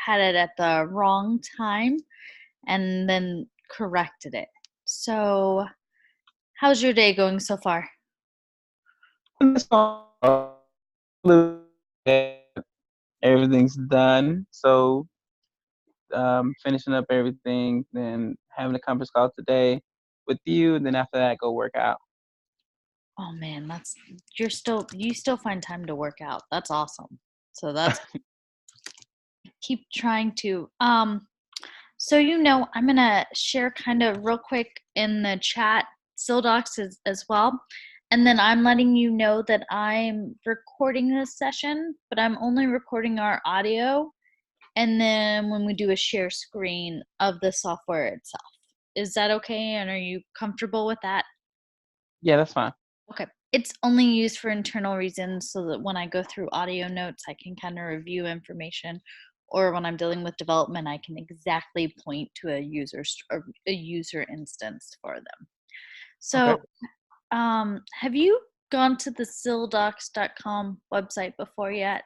had it at the wrong time and then corrected it. So, how's your day going so far? It's all everything's done. So finishing up everything, then having a conference call today with you, and then after that go work out. Oh man, you still find time to work out. That's awesome. So that's keep trying to. So I'm gonna share kind of real quick in the chat Sildocs as well. And then I'm letting you know that I'm recording this session, but I'm only recording our audio. And then when we do a share screen of the software itself. Is that okay? And are you comfortable with that? Yeah, that's fine. Okay. It's only used for internal reasons so that when I go through audio notes, I can kind of review information. Or when I'm dealing with development, I can exactly point to a user instance for them. Okay. So, have you gone to the sildocs.com website before yet?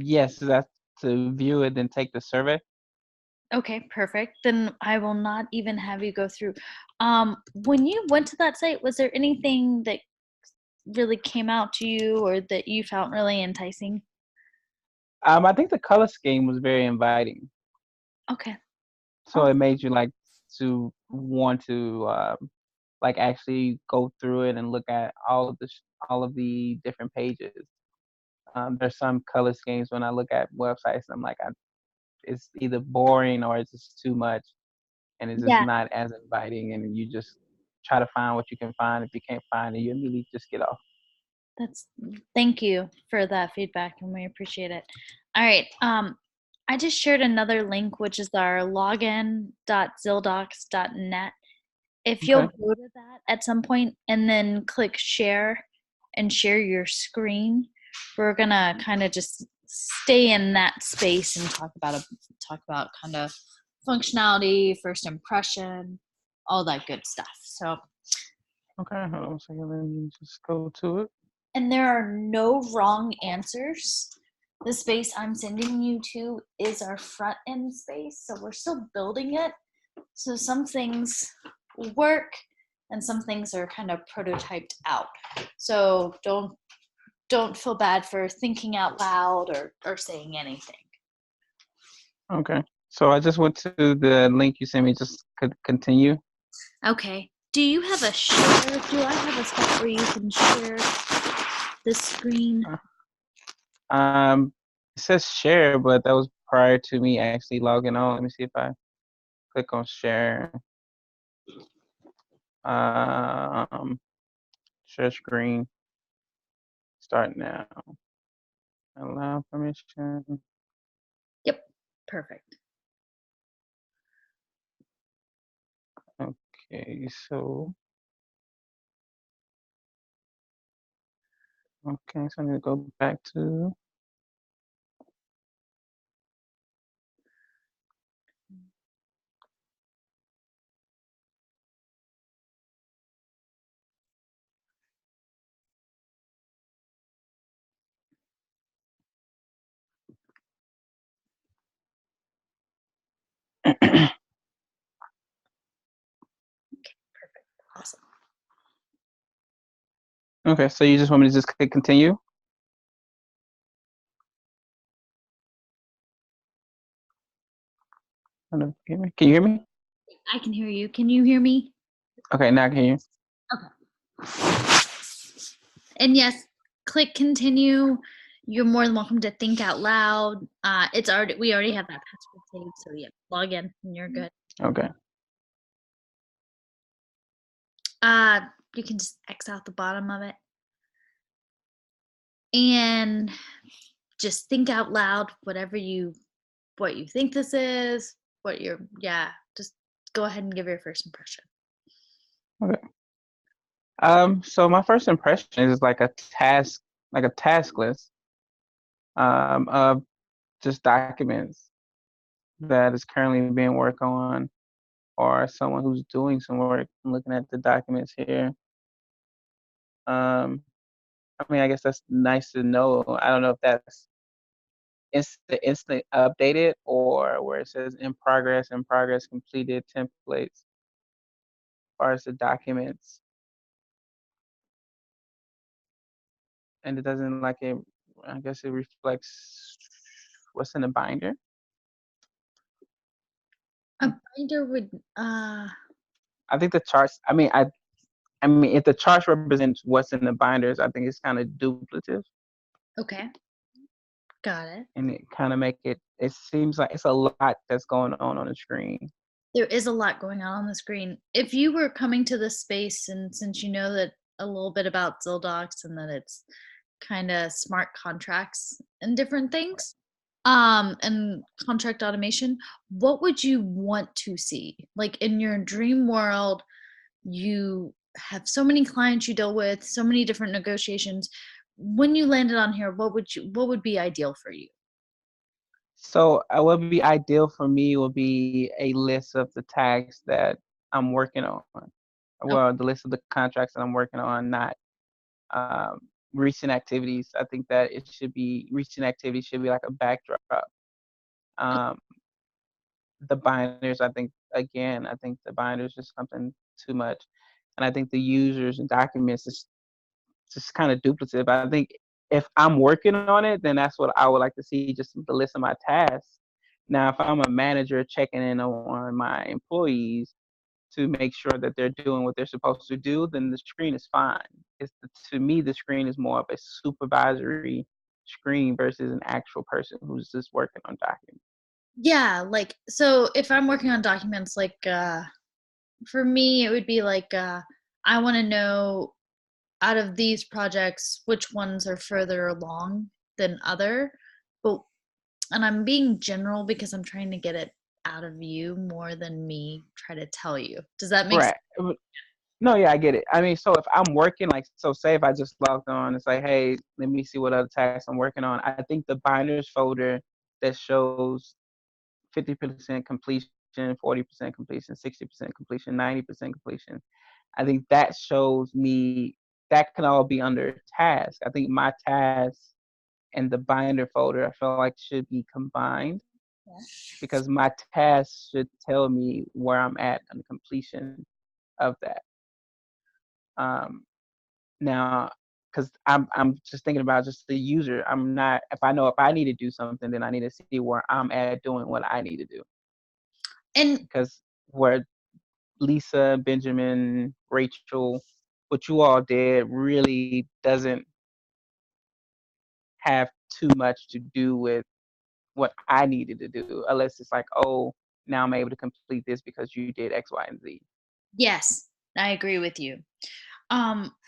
Yes, that's to view it and take the survey. Okay, perfect. Then I will not even have you go through. When you went to that site, was there anything that really came out to you or that you found really enticing? I think the color scheme was very inviting, Okay. so Oh, it made you like to want to like actually go through it and look at all of the different pages. There's some color schemes when I look at websites, I'm like, it's either boring or it's just too much, and it's just yeah. not as inviting. And you just try to find what you can find. If you can't find it, you immediately just get off. That's Thank you for that feedback and we appreciate it. All right. I just shared another link which is our login.zildocs.net. If you'll Okay. go to that at some point and then click share and share your screen, we're gonna kind of just stay in that space and talk about kind of functionality, first impression, all that good stuff. So, Okay. Hold on a second. Let me just go to it. and there are no wrong answers. The space I'm sending you to is our front end space, so we're still building it. So some things work and some things are kind of prototyped out. So don't feel bad for thinking out loud or saying anything. Okay. So I just went to the link you sent me. Just could continue. Okay. Do you have a share? Do I have a spot where you can share the screen? Um, it says share, but that was prior to me actually logging on. Let me see if I click on share. Um, share screen. Start now. Allow permission. Yep. Perfect. Okay, so okay, so I need to go back to Awesome. okay, so you just want me to just click continue? I don't know, hear me? Can you hear me? I can hear you. Can you hear me? Okay, now I can hear you. Okay. And yes, click continue. You're more than welcome to think out loud. We already have that password saved, so yeah, log in and you're good. Okay. Uh, you can just X out the bottom of it and just think out loud what you think this is, just go ahead and give your first impression. Okay. So my first impression is like a task list of just documents that is currently being worked on, or someone who's doing some work. I'm looking at the documents here. Um, I mean, I guess that's nice to know. I don't know if that's instant updated, or where it says in progress completed templates as far as the documents, and it doesn't like it. I guess it reflects what's in the binder. A binder would I think the charts. I mean, if the charts represents what's in the binders, I think it's kind of duplicative, okay, got it. and it kind of make it. It seems like it's a lot that's going on the screen. There is a lot going on the screen. If you were coming to this space, and since you know that a little bit about Zildocs and that it's kind of smart contracts and different things, and contract automation, what would you want to see? Like in your dream world, you have so many clients you deal with, so many different negotiations. When you landed on here, what would be ideal for you? So, what would be ideal for me would be a list of the tags that I'm working on. Oh, Well, the list of the contracts that I'm working on, not um, recent activities. I think that it should be recent activities should be like a backdrop. Um, the binders, I think the binders is something too much, and I think the users and documents is just kind of duplicative. I think if I'm working on it, then that's what I would like to see, just the list of my tasks. Now, if I'm a manager checking in on my employees to make sure that they're doing what they're supposed to do, then the screen is fine. To me, the screen is more of a supervisory screen versus an actual person who's just working on documents. yeah, like so if I'm working on documents, like for me it would be like I want to know out of these projects which ones are further along than other. But and I'm being general because I'm trying to get it out of you more than me try to tell you. Does that make sense? Right. No, yeah, I get it. I mean, so if I'm working, like, so say if I just logged on, it's like, hey, let me see what other tasks I'm working on. I think the binders folder that shows 50% completion, 40% completion, 60% completion, 90% completion, I think that shows me that can all be under task. I think my tasks and the binder folder, I feel like should be combined Yeah. because my tasks should tell me where I'm at on the completion of that. Um, Now, because I'm just thinking about just the user. I'm not if I know if I need to do something, then I need to see where I'm at doing what I need to do. And Because where Lisa, Benjamin, Rachel, what you all did really doesn't have too much to do with what I needed to do, unless it's like, oh, now I'm able to complete this because you did X, Y, and Z. yes, I agree with you.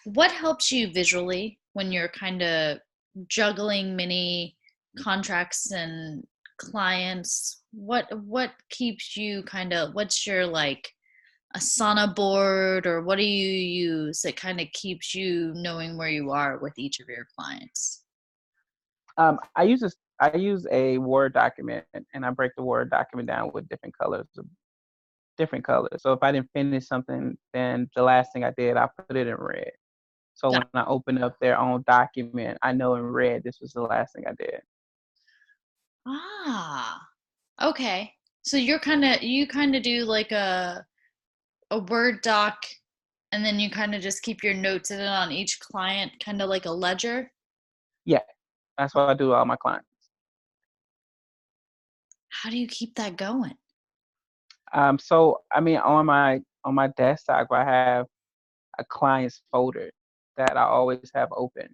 What helps you visually when you're kind of juggling many contracts and clients? What keeps you kind of what's your like Asana board, or what do you use that kind of keeps you knowing where you are with each of your clients? I use a Word document and I break the Word document down with different colors. So if I didn't finish something, then the last thing I did, I put it in red. So Got- when I open up their own document, I know in red this was the last thing I did. Ah, okay. So you kind of do like a Word doc, and then you kind of just keep your notes in it on each client, kind of like a ledger. Yeah, that's what I do with all my clients. How do you keep that going? So I mean, on my desktop, I have a clients folder that I always have open.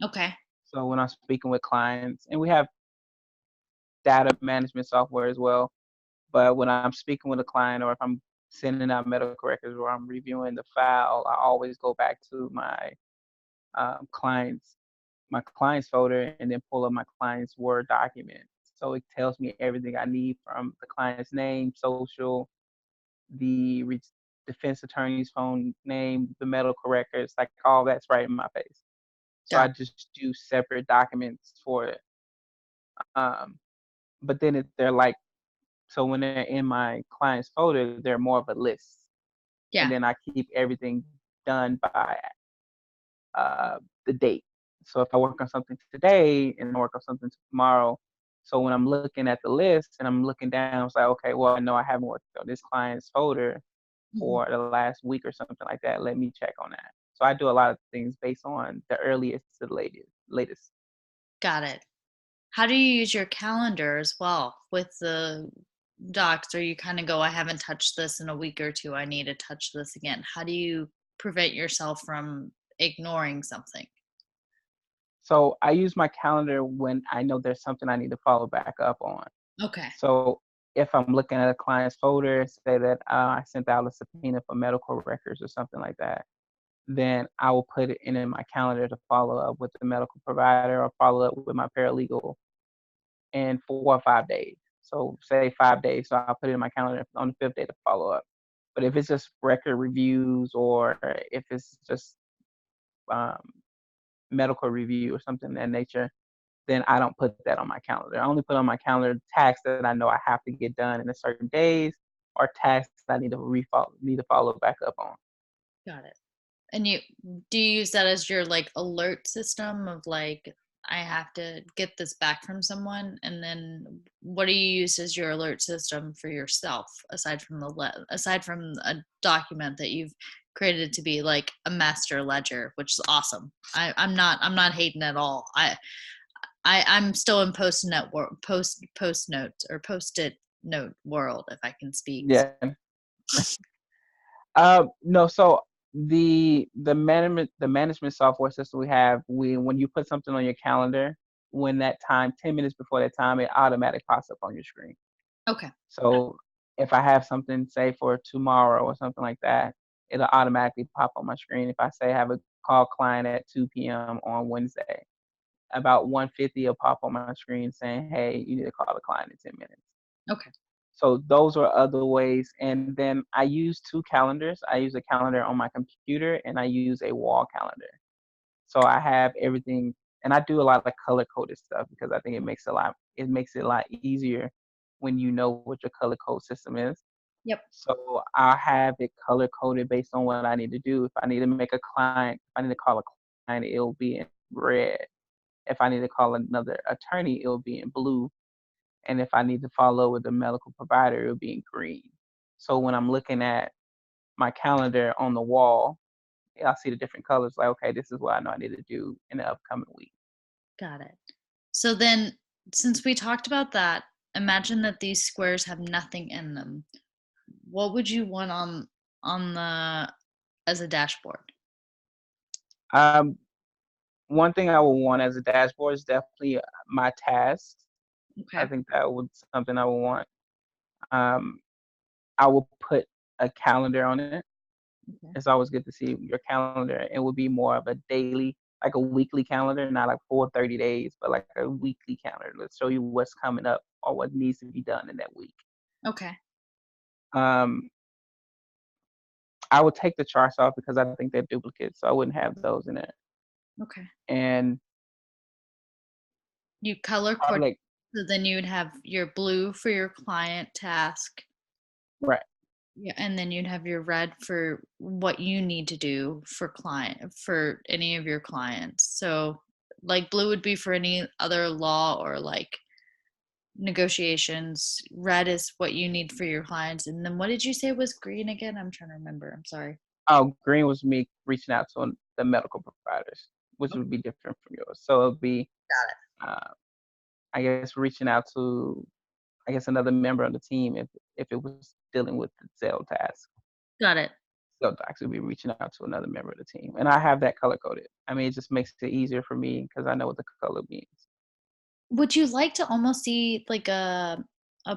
Okay. So when I'm speaking with clients, and we have data management software as well. But when I'm speaking with a client or if I'm sending out medical records or I'm reviewing the file, I always go back to clients, my clients folder, and then pull up my client's Word document. So it tells me everything I need from the client's name, social, the defense attorney's phone name, the medical records, like all that's right in my face. So I Got just do separate documents for it. Um, but then they're like, so when they're in my client's folder, they're more of a list. And yeah. then I keep everything done by the date. So if I work on something today and I work on something tomorrow, So when I'm looking at the list and I'm looking down, it's like, okay, well, I know I haven't worked on this client's folder Mhm. for the last week or something like that. Let me check on that. So I do a lot of things based on the earliest to the latest. Got it. How do you use your calendar as well with the docs? Or you kind of go, I haven't touched this in a week or two. I need to touch this again. How do you prevent yourself from ignoring something? So I use my calendar when I know there's something I need to follow back up on. Okay. So if I'm looking at a client's folder, say that I sent out a subpoena for medical records or something like that, then I will put it in my calendar to follow up with the medical provider or follow up with my paralegal in 4 or 5 days. So say 5 days, so I'll put it in my calendar on the fifth day to follow up. But if it's just record reviews or if it's just um, medical review or something of that nature, then I don't put that on my calendar. I only put on my calendar tasks that I know I have to get done in a certain days or tasks I need to follow back up on. Got it. And you do you use that as your like alert system of like I have to get this back from someone, and then what do you use as your alert system for yourself aside from aside from a document that you've created to be like a master ledger, which is awesome. I'm not hating at all. I'm still in post notes or post it note world if I can speak. Yeah. No, so the management software system we have, when you put something on your calendar, when that time, 10 minutes before that time, it automatically pops up on your screen. Okay. So if I have something, say for tomorrow or something like that, it'll automatically pop on my screen. If I say I have a call client at 2 p.m. on Wednesday, about 1:50 will pop on my screen saying, "Hey, you need to call the client in 10 minutes." Okay. So those are other ways. And then I use two calendars. I use a calendar on my computer and I use a wall calendar. So I have everything, and I do a lot of color coded stuff because I think it makes it a lot easier when you know what your color code system is. Yep. So I have it color coded based on what I need to do. If I need to make a client, if I need to call a client, it'll be in red. If I need to call another attorney, it'll be in blue. And if I need to follow with a medical provider, it'll be in green. So when I'm looking at my calendar on the wall, I'll see the different colors. Like, okay, this is what I know I need to do in the upcoming week. Got it. So then, since we talked about that, imagine that these squares have nothing in them. What would you want on the as a dashboard? Um, One thing I would want as a dashboard is definitely my tasks. I Okay. think that would something I would want. Um, I will put a calendar on it. Okay. It's always good to see your calendar. It would be more of a daily, like a weekly calendar, not like full 30 days, but like a weekly calendar. Let's show you what's coming up or what needs to be done in that week. Okay. Um, I would take the charts off because I think they're duplicates, so I wouldn't have those in there. Okay. And You color probably coordinate. like So then you'd have your blue for your client task. right, Yeah, and then you'd have your red for what you need to do for any of your clients. So like blue would be for any other law or like negotiations. Red is what you need for your clients. And then what did you say was green again? I'm trying to remember. I'm sorry. oh, green was me reaching out to the medical providers, which Okay, would be different from yours. So it would be, got it. uh, I guess, reaching out to, I guess, another member of the team if it was dealing with the sale task. Got it. Sale task would be reaching out to another member of the team, and I have that color coded. I mean, it just makes it easier for me because I know what the color means. Would you like to almost see like a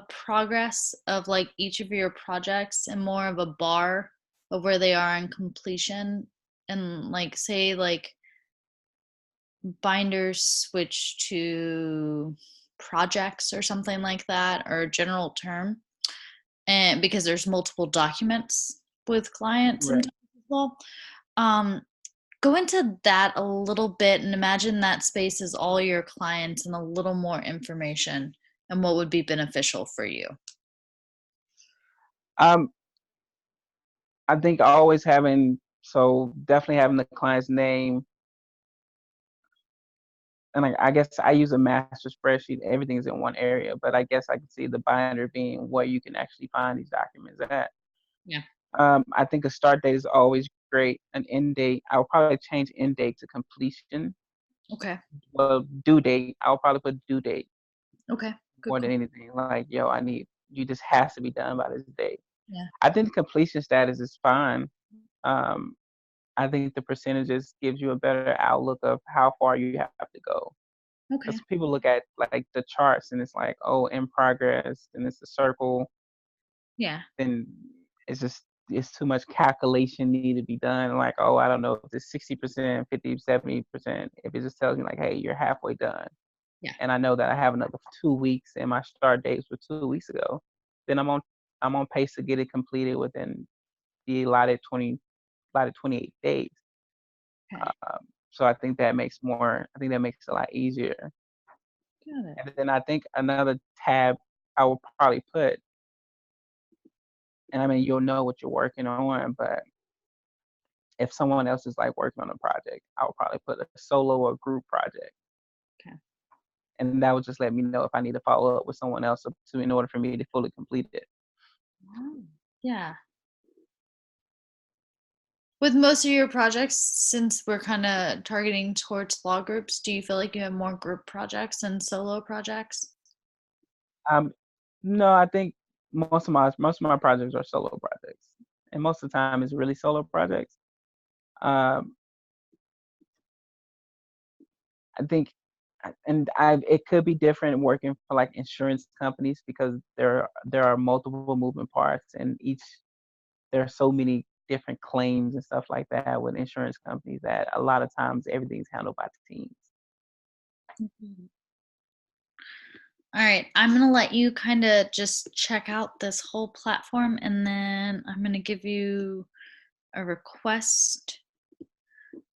progress of like each of your projects and more of a bar of where they are in completion, and like say like binders switch to projects or something like that, or a general term, and because there's multiple documents with clients Right. sometimes as well. um go into that a little bit and imagine that space is all your clients and a little more information and what would be beneficial for you. Um, I think always having, so definitely having the client's name, and like I guess I use a master spreadsheet. Everything's in one area, but I guess I can see the binder being where you can actually find these documents at. Yeah. I think a start date is always great. An end date, I'll probably change end date to completion. Okay. Well, due date, I'll probably put due date Okay. Good more than call. anything. Like, yo, you just has to be done by this date. Yeah. I think completion status is fine. Um, I think the percentages gives you a better outlook of how far you have to go. Okay. Because people look at like the charts and it's like, oh, in progress, and it's a circle, Yeah. then it's too much calculation need to be done. Like, oh, I don't know if it's 60%, 50, 70%. If it just tells me like, hey, you're halfway done, Yeah. and I know that I have another 2 weeks and my start dates were 2 weeks ago, then I'm on pace to get it completed within the allotted 28 days. Okay. So I think that makes it a lot easier. Got it. And then I think another tab I will probably put, and I mean you'll know what you're working on, but if someone else is like working on a project, I would probably put a solo or group project. Okay. And that would just let me know if I need to follow up with someone else in order for me to fully complete it. Oh, yeah. With most of your projects, since we're kind of targeting towards law groups, do you feel like you have more group projects than solo projects? Um, no, I think most of my projects are solo projects, and most of the time it's really solo projects. Um, I think, and it could be different working for like insurance companies because there are multiple moving parts, and there are so many different claims and stuff like that with insurance companies that a lot of times everything's handled by teams. Mhm. All right, I'm gonna let you kind of just check out this whole platform, and then I'm gonna give you a request.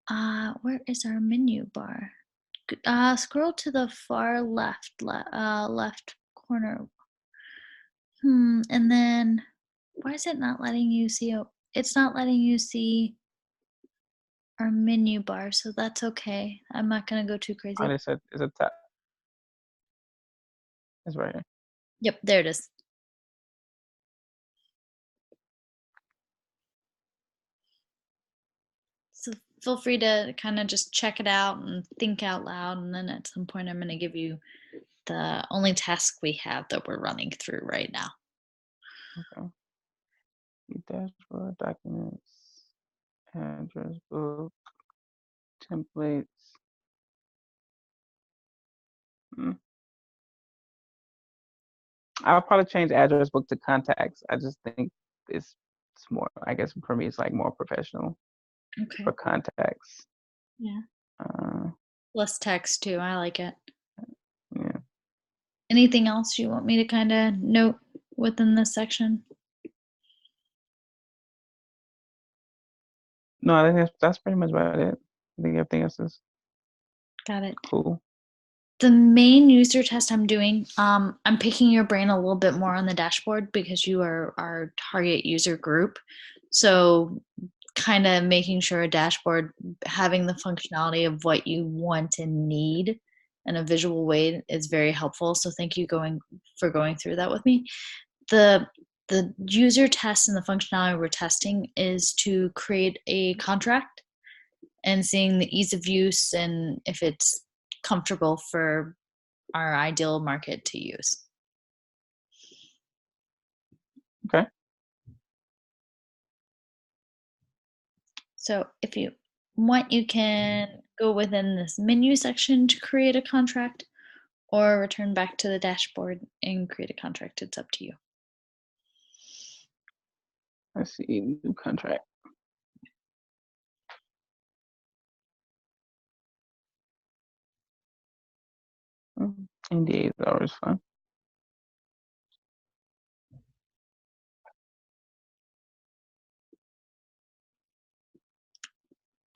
Where is our menu bar? Scroll to the far left corner. And then why is it not letting you see? It's not letting you see our menu bar, so that's okay. I'm not gonna go too And crazy. it's a tab. It's right here. Yep, there it is. So feel free to kind of just check it out and think out loud, and then at some point, I'm gonna give you the only task we have that we're running through right now. Okay. Dashboard documents, address book, templates. Hmm. I'll probably change address book to contacts. I just think it's more. I guess for me, it's like more professional Okay. for contacts. Yeah. Uh, Less text too. I like it. yeah. Anything else you want me to kind of note within this section? No, I think that's pretty much about it. I think everything else is Got it. cool. The main user test I'm doing, I'm picking your brain a little bit more on the dashboard because you are our target user group. So, kind of making sure a dashboard having the functionality of what you want and need in a visual way is very helpful. So, thank you for going through that with me. The the user test and the functionality we're testing is to create a contract and seeing the ease of use and if it's comfortable for our ideal market to use. Okay. So if you want, you can go within this menu section to create a contract or return back to the dashboard and create a contract. It's up to you. Let's see. New contract. NDA is always fun.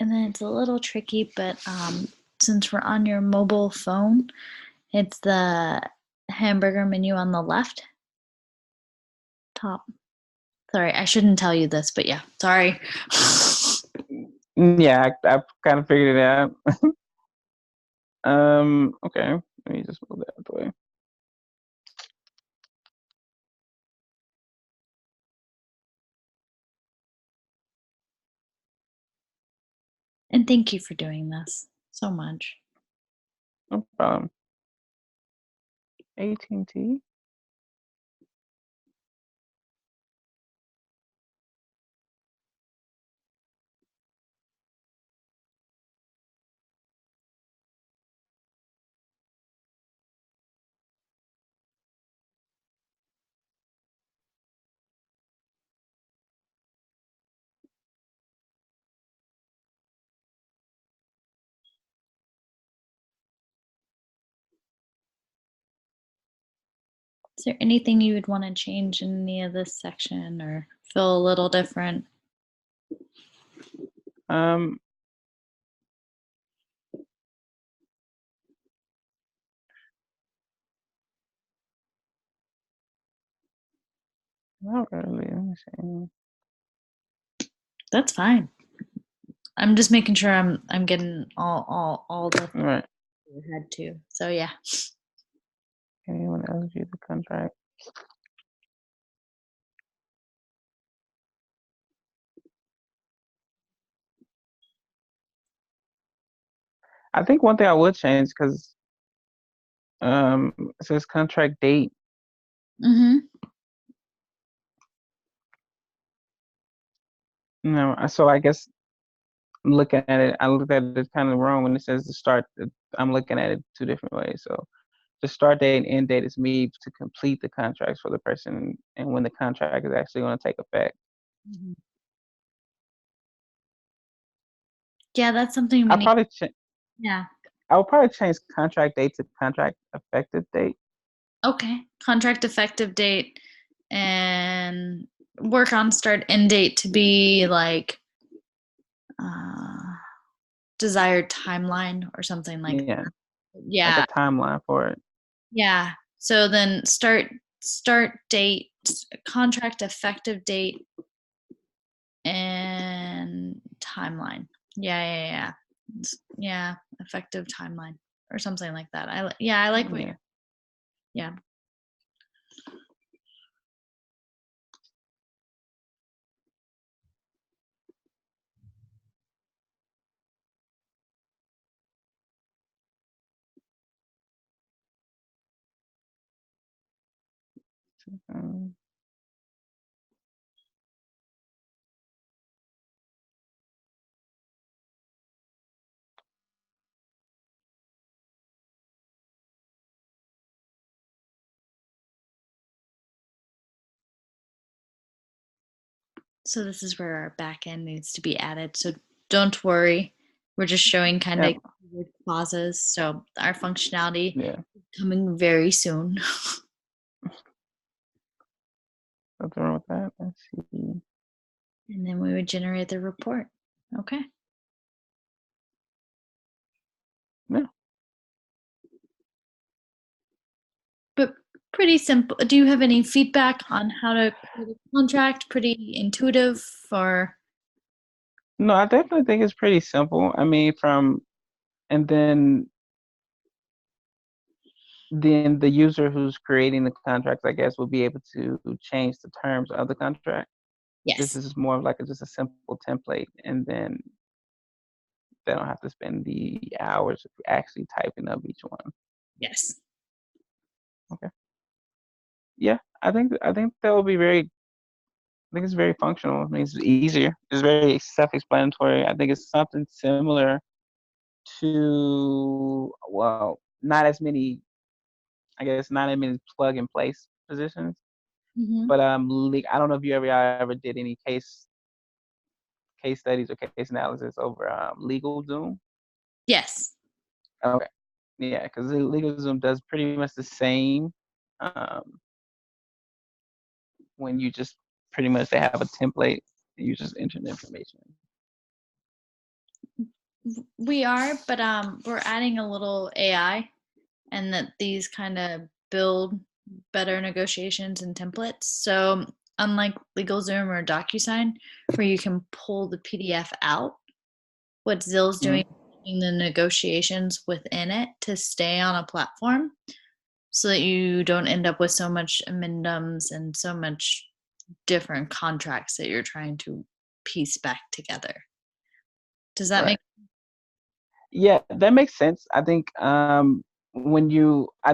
And then it's a little tricky, but since we're on your mobile phone, it's the hamburger menu on the left top. Sorry, I shouldn't tell you this, but yeah, sorry. Yeah, I've kind of figured it out. Okay. Let me just move that out the way. And thank you for doing this so much. No problem. AT&T. Is there anything you would want to change in any of this section or feel a little different? Um, Not really. Let me see. That's fine. I'm just making sure I'm getting all the All right. head too. So yeah. Anyone else view the contract? I think one thing I would change because it says contract date. Mm-hmm. No, so I guess I'm looking at it. I looked at it kind of wrong when it says the start. I'm looking at it two different ways. So the start date and end date is me to complete the contracts for the person, and when the contract is actually going to take effect. Mm-hmm. Yeah, that's something we I need. probably Yeah. I would probably change contract date to contract effective date. Okay. Contract effective date and work on start end date to be like uh desired timeline or something like Yeah, like a yeah. timeline for it. Yeah. So then start date, contract effective date and timeline. Yeah. Yeah, effective timeline or something like that. I like what Yeah. you're yeah. Um, So this is where our back end needs to be added. So don't worry. We're just showing kind of Yep. clauses. So our functionality Yeah. coming very soon. Nothing wrong with that. Let's see. And then we would generate the report. Okay. Yeah. But pretty simple. Do you have any feedback on how to create a contract? Pretty intuitive or No, I definitely think it's pretty simple. I mean, and then the user who's creating the contracts, I guess, will be able to change the terms of the contract. This yes. is more of like just a simple template, and then they don't have to spend the hours of actually typing up each one. Yes. Okay. Yeah, I think that will be very. I think it's very functional. I mean, it's easier. It's very self-explanatory. I think it's something similar to, well, not as many. I guess not as many plug-and-play positions. Hmm. But I don't know if you ever did any case studies or case analysis over LegalZoom. Yes. Okay, yeah, because LegalZoom does pretty much the same. Um, when you just pretty much they have a template, you just enter the information. We are, but we're adding a little AI and that these kind of build better negotiations and templates. So unlike LegalZoom or DocuSign, where you can pull the PDF out, what Zill's Mhm. doing in the negotiations within it to stay on a platform so that you don't end up with so much amendums and so much different contracts that you're trying to piece back together. Does that Right. make Yeah, that makes sense. I think I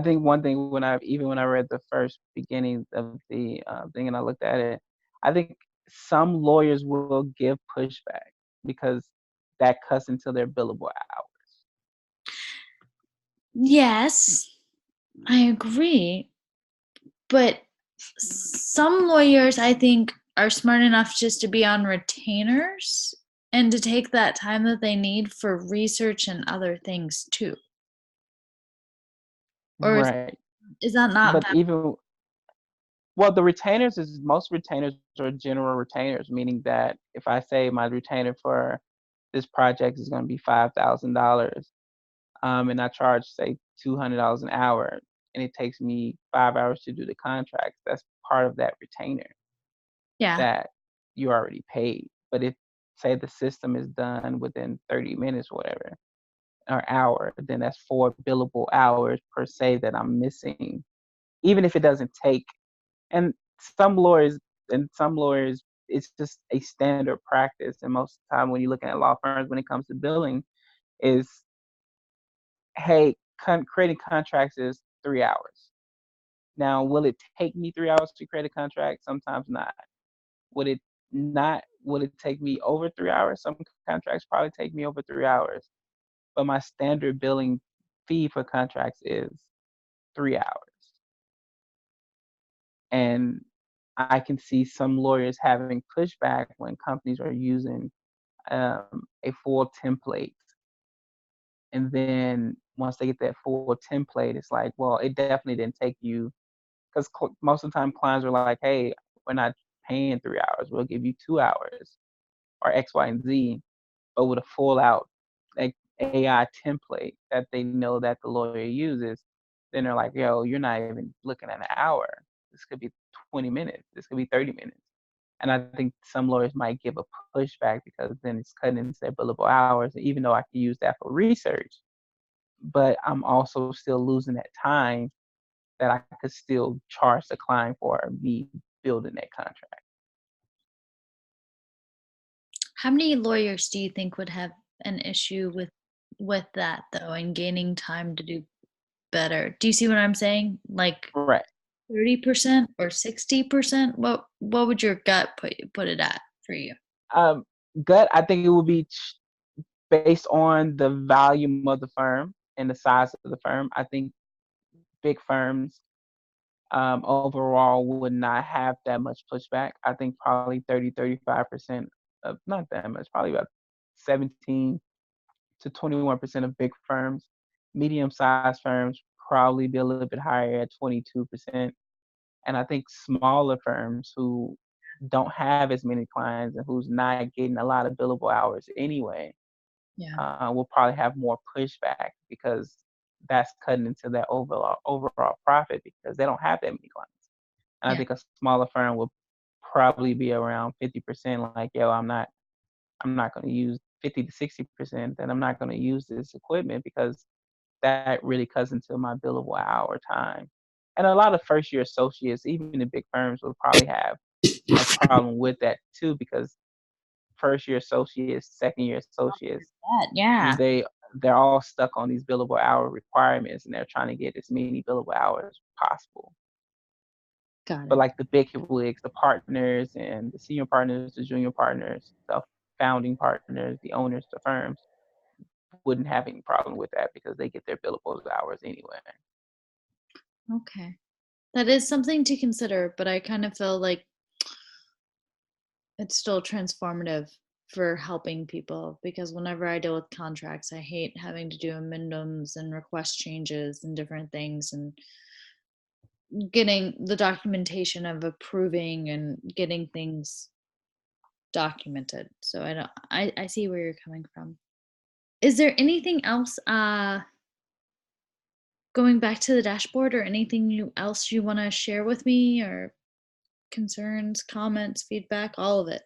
think one thing when I read the first beginning of the thing and I looked at it, I think some lawyers will give pushback because that cuts into their billable hours. Yes, I agree, but some lawyers I think are smart enough just to be on retainers and to take that time that they need for research and other things too. Or Right. is that not But valid? even well, the retainers is most retainers are general retainers, meaning that if I say my retainer for this project is going to be $5,000, and I charge say $200 an hour, and it takes me 5 hours to do the contract, that's part of that retainer Yeah. that you already paid. But if say the system is done within 30 minutes, whatever, or hour, then that's 4 billable hours per se that I'm missing, even if it doesn't take and some lawyers some lawyers, it's just a standard practice, and most of the time when you're looking at law firms when it comes to billing is, hey, creating contracts is 3 hours. Now, will it take me 3 hours to create a contract? Sometimes not. Would it would it take me over 3 hours? Some contracts probably take me over 3 hours, but my standard billing fee for contracts is 3 hours. And I can see some lawyers having pushback when companies are using a full template. And then once they get that full template, it's like, well, it definitely didn't take you, because most of the time clients are like, hey, we're not paying 3 hours. We'll give you 2 hours or X, Y, and Z, but with a full out like AI template that they know that the lawyer uses. Then they're like, yo, you're not even looking at an hour. This could be 20 minutes. This could be 30 minutes. And I think some lawyers might give a pushback because then it's cutting into their billable hours, even though I can use that for research. But I'm also still losing that time that I could still charge the client for me building that contract. How many lawyers do you think would have an issue with that though and gaining time to do better? Do you see what I'm saying? Like Right. 30% or 60%? What would your gut put it at for you? Um, Gut, I think it would be based on the volume of the firm and the size of the firm. I think big firms overall would not have that much pushback. I think probably 30-35% of not that much, probably about 17 to 21% of big firms. Medium-sized firms probably be a little bit higher at 22%. And I think smaller firms who don't have as many clients and who's not getting a lot of billable hours anyway, Yeah. will probably have more pushback because that's cutting into their overall profit because they don't have that many clients. And I Yeah. think a smaller firm will probably be around 50%, like, yo, I'm not gonna use 50 to 60%, then I'm not gonna use this equipment because that really cuts into my billable hour time. And a lot of first year associates, even in big firms, will probably have a problem with that too, because first year associates, second year associates, Yeah. they they're all stuck on these billable hour requirements and they're trying to get as many billable hours possible. Got But it. like the big wigs, the partners and the senior partners, the junior partners, the founding partners, the owners, the firms wouldn't have any problem with that because they get their billable hours anyway. Okay. That is something to consider, but I kind of feel like it's still transformative for helping people because whenever I deal with contracts, I hate having to do amendments and request changes and different things and getting the documentation of approving and getting things documented. So I see where you're coming from. Is there anything else going back to the dashboard or anything else you want to share with me or concerns, comments, feedback, all of it?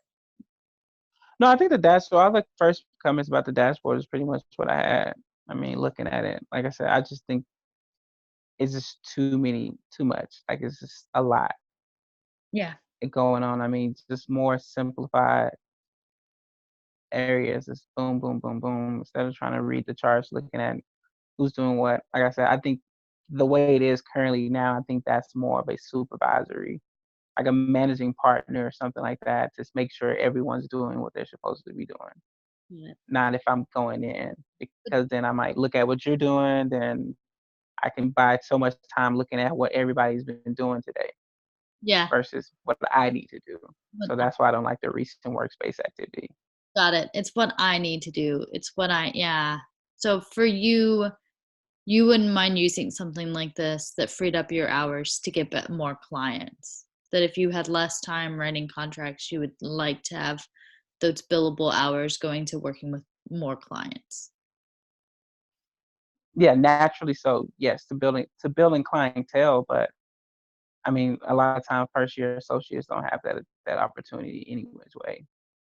No, I think that that's so I like first comments about the dashboard is pretty much what I had. I mean, looking at it, like I said, I just think it's just too much. Like it's just a lot Yeah. going on. I mean, just more simplified areas. It's boom, boom, boom, boom. Instead of trying to read the charts, looking at who's doing what. Like I said, I think the way it is currently now, I think that's more of a supervisory, like a managing partner or something like that, to make sure everyone's doing what they're supposed to be doing. Yeah. Not if I'm going in, because then I might look at what you're doing, then I can buy so much time looking at what everybody's been doing today Yeah. versus what I need to do. What So that's why I don't like the recent workspace activity. Got it. It's what I need to do. It's what I yeah. So for you, you wouldn't mind using something like this that freed up your hours to get more clients. That if you had less time writing contracts, you would like to have those billable hours going to working with more clients. Yeah, naturally so, yes, to building clientele, but I mean, a lot of times first year associates don't have that opportunity anyways way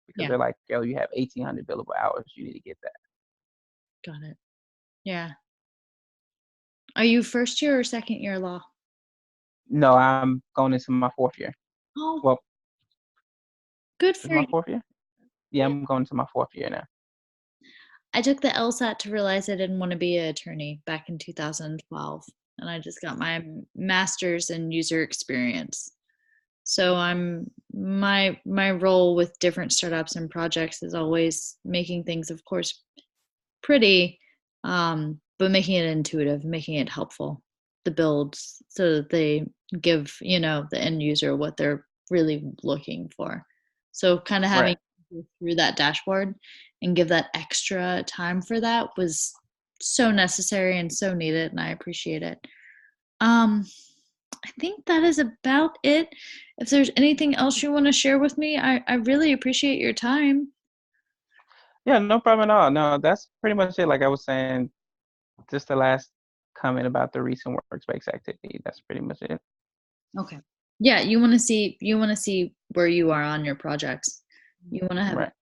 because Yeah, they're like, yo, you have 1,800 billable hours, you need to get that. got it. Yeah. Are you first year or second year law? No, I'm going into my fourth year. Oh, Well, good is for my you. fourth year? Yeah, I'm going to my fourth year now. I took the LSAT to realize I didn't want to be an attorney back in 2012, and I just got my master's in user experience. So I'm my role with different startups and projects is always making things, of course, pretty, but making it intuitive, making it helpful, the builds, so that they give the end user what they're really looking for. So kind of having Right. to go through that dashboard and give that extra time for that was so necessary and so needed, and I appreciate it. Um, I think that is about it. If there's anything else you want to share with me, I really appreciate your time. Yeah, no problem at all. No, that's pretty much it. Like I was saying, just the last comment about the recent workspace activity. That's pretty much it. Okay. Yeah, you want to see where you are on your projects. You want to have Right.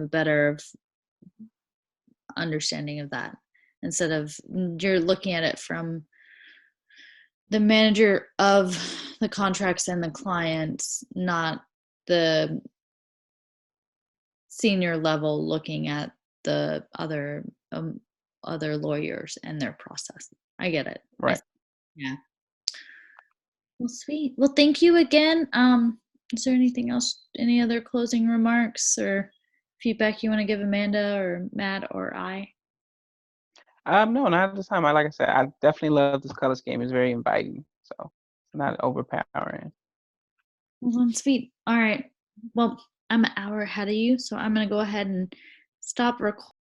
a better understanding of that instead of you're looking at it from the manager of the contracts and the clients, not the senior level looking at the other lawyers and their process. I get it. Right. Yeah. Well, sweet. Well, thank you again. Is there anything else, any other closing remarks or feedback you want to give Amanda or Matt or I? No, not at this time. Like I said, I definitely love this color scheme. It's very inviting. So it's not overpowering. Well, then sweet. All right. Well, I'm an hour ahead of you, so I'm gonna go ahead and stop recording.